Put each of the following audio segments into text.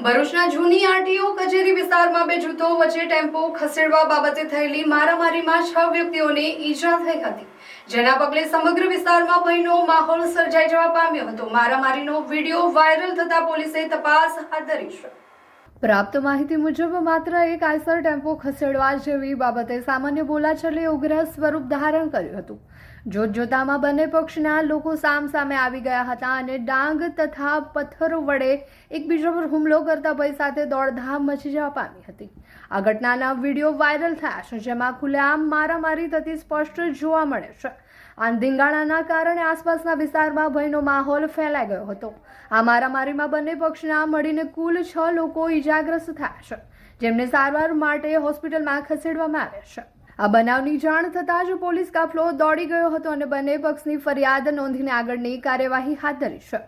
ભરૂચના જૂની આરટીઓ કચેરી વિસ્તારમાં બે જૂથો વચ્ચે ટેમ્પો ખસેડવા બાબતે થયેલી મારામારીમાં 6 વ્યક્તિઓને ઈજા થઈ હતી, જેના પગલે સમગ્ર વિસ્તારમાં ભયનો માહોલ સર્જાઈ જવા પામ્યો હતો। મારામારીનો વિડીયો વાયરલ થતા પોલીસે તપાસ હાથ ધરી છે। પ્રાપ્ત માહિતી મુજબ માત્ર એક આઈસર ટેમ્પો ખસેડવા જેવી બાબતે સામાન્ય બોલાચાલે ઉગ્ર સ્વરૂપ ધારણ કર્યું હતું। જોતજોતામાં બંને પક્ષના લોકો સામસામે આવી ગયા હતા અને ડાંગ તથા પથ્થરો વડે એકબીજા પર હુમલો કરતા ભય સાથે દોડધામ મચી જવા પામી હતી। આ ઘટનાના વિડીયો વાયરલ થયા છે, જેમાં ખુલ્લેઆમ મારામારી થતી સ્પષ્ટ જોવા મળે છે। આ ધીંગાણાના કારણે આસપાસના વિસ્તારમાં ભયનો માહોલ ફેલાઈ ગયો હતો। આ મારામારીમાં બંને પક્ષના મળીને કુલ 6 લોકો ઈજાગ્રસ્ત થયા છે, જેમને સારવાર માટે હોસ્પિટલમાં ખસેડવામાં આવ્યા છે। આ બનાવની જાણ થતાં જ પોલીસ કાફલો દોડી ગયો હતો અને બંને પક્ષની ફરિયાદ નોંધીને આગળની કાર્યવાહી હાથ ધરી છે।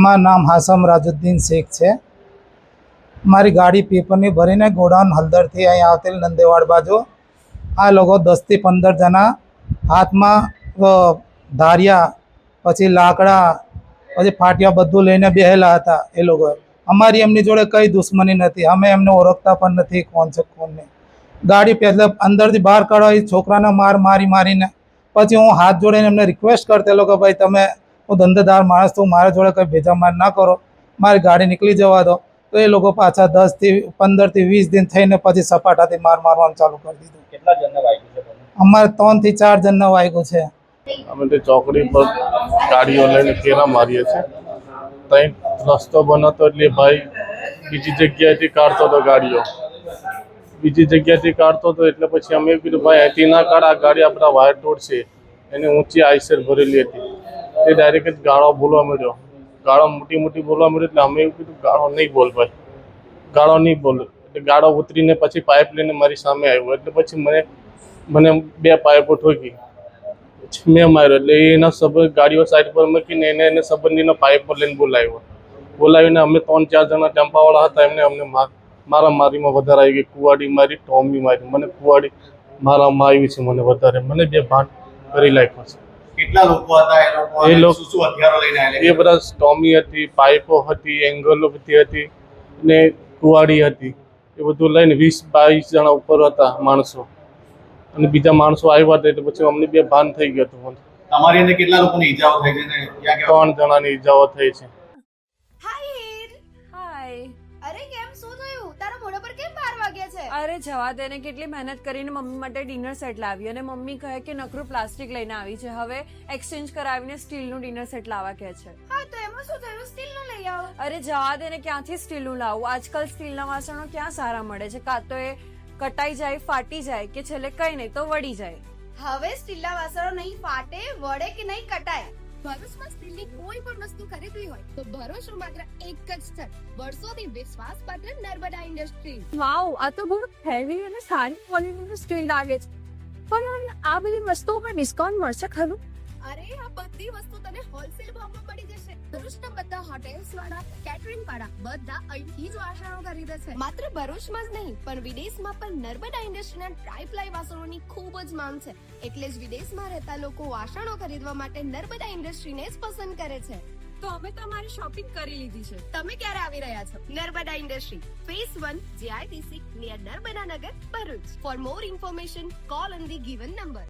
મારું નામ હાસમ રાજુદ્દીન શેખ છે। મારી ગાડી પેપરની ભરીને ગોડાઉન હલદરથી અહીં આવતી નંદેવાડ બાજુ આ લોકો 10 થી 15 જણા હાથમાં ધારિયા, પછી લાકડા, પછી ફાટિયા બધું લઈને બેહેલા હતા। એ લોકો અમારી એમની જોડે કંઈ દુશ્મની નથી, અમે એમને ઓળખતા પણ નથી કોણ છે કોણ નહીં। ગાડી પહેલાં અંદરથી બહાર કાઢવા છોકરાને મારીને પછી હું હાથ જોડીને એમને રિક્વેસ્ટ કરતેલો કે ભાઈ તમે, હું ધંધેદાર માણસ છું, મારા જોડે કંઈ ભેજામાર ના કરો, મારી ગાડી નીકળી જવા દો। તો એ લોકો પાછા 10 થી 15 થી 20 દિન થઈને પછી સપાટાથી મારવાનું ચાલુ કરી દીધું। કેટલા જણને વાગ્યું છે તમને? અમારે 3 થી 4 જણને વાગ્યું છે। અમે તે ચોકડી પર ગાડીઓ લઈને ફેરા મારીએ છીએ। ત્યાં રસ્તો બનાવતો એટલે ભાઈ બીજી જગ્યાએથી કાઢતો હતો ગાડીઓ, એટલે પછી અમે કીધું ભાઈ અહીંથી ના કાઢ, આ ગાડી આપણા વાયર તોડશે। એને ઊંચી આઈસર ભરેલી હતી, તે ડાયરેક્ટ ગાળો બોલવા મળ્યો, ગાળો મોટી બોલવા મળ્યો। એટલે અમે એવું કીધું ગાળો નહીં બોલ ભાઈ, ગાળો નહીં બોલ। એટલે ગાળો ઉતરીને પછી પાઇપ લઈને મારી સામે આવ્યો, એટલે પછી મને 2 પાઇપો ઠોકી, પછી મેં માર્યો। એટલે એના સંબંધ ગાડીઓ સાઈડ પર મૂકીને એને સંબંધીનો પાઇપો લઈને બોલાવીને અમે 3-4 જણા ટેમ્પાવાળા હતા, અમને મારામારીમાં વધારે આવી ગઈ। કુવાડી મારી, ટોમી મારી, મને કુવાડી મારામાં આવી છે, મને વધારે, મને 2 ભાન કરી નાખ્યો છે। કેટલા લોકો હતા એ લોકો? શું હથિયારો લઈને આવેલા? એ બધા ટોમી હતી, પાઇપો હતી, એંગલો હતી ને કુવાડી હતી, એ બધું લઈને 20-22 જણા ઉપર હતા માણસો, અને બીજા માણસો આવ્યા હતા। એટલે પછી અમને 2 ભાન થઈ ગયું હતું। તમારી અંદર કેટલા લોકોની ઈજાઓ થઈ છે ને ક્યાં ક્યાં? 3 જણાની ઈજાઓ થઈ છે। અરે કેમ શું થયું? તારા મોઢા પર કેમ 12 વાગ્યા છે? અરે જવા દે ને, કેટલી મહેનત કરીને મમ્મી માટે ડિનર સેટ લાવી અને મમ્મી કહે કે નકરું પ્લાસ્ટિક લઈને આવી છે, હવે એક્સચેન્જ કરાવીને સ્ટીલનું ડિનર સેટ લાવવા કહે છે। હા તો એમાં શું થયું? સ્ટીલનું લઈ આવો। અરે જવા દે ને, ક્યાંથી સ્ટીલનું લાવું? આજકાલ સ્ટીલના વાસણો ક્યાં સારા મળે છે? કાં તો એ કટાઈ જાય, ફાટી જાય, કે છેલ્લે કઈ નહીં તો વળી જાય। હવે સ્ટીલના વાસણો નહીં ફાટે, વળે કે નહીં કટાય। ભરૂચમાં સ્ટીલની કોઈ પણ વસ્તુ ખરીદવી હોય તો ભરૂચનું માત્ર એક જ સ્થળ, વર્ષોથી વિશ્વાસપાત્ર નર્મદા ઇન્ડસ્ટ્રીઝ। વાવ, આ તો બહુ હેવી અને સારી ક્વોલિટીનું સ્ટીલ લાગે છે, પણ આ બધી વસ્તુઓ પર ડિસ્કાઉન્ટ મળશે ખરું? અરે આ બધી વસ્તુ તને હોલસેલ ભાવમાં મળી જશે। ભરૂચના બધા હોટેલ્સ વાળા, કેટરિંગ વાળા બધા અહીંથી જ વાસણો ખરીદે છે। માત્ર ભરૂચમાં જ નહીં પણ વિદેશમાં પણ નર્મદા ઇન્ડસ્ટ્રીના ટ્રાય-પ્લાય વાસણોની ખૂબ જ માંગ છે, એટલે જ વિદેશમાં રહેતા લોકો વાસણો ખરીદવા માટે નર્મદા ઇન્ડસ્ટ્રીને જ પસંદ કરે છે। તો અમે તમારી શોપિંગ કરી લીધી છે। તમે ક્યારે આવી રહ્યા છો? Narmada industry, phase 1, JITC, near Narmada Nagar, Bharuch. For more information call on the given number.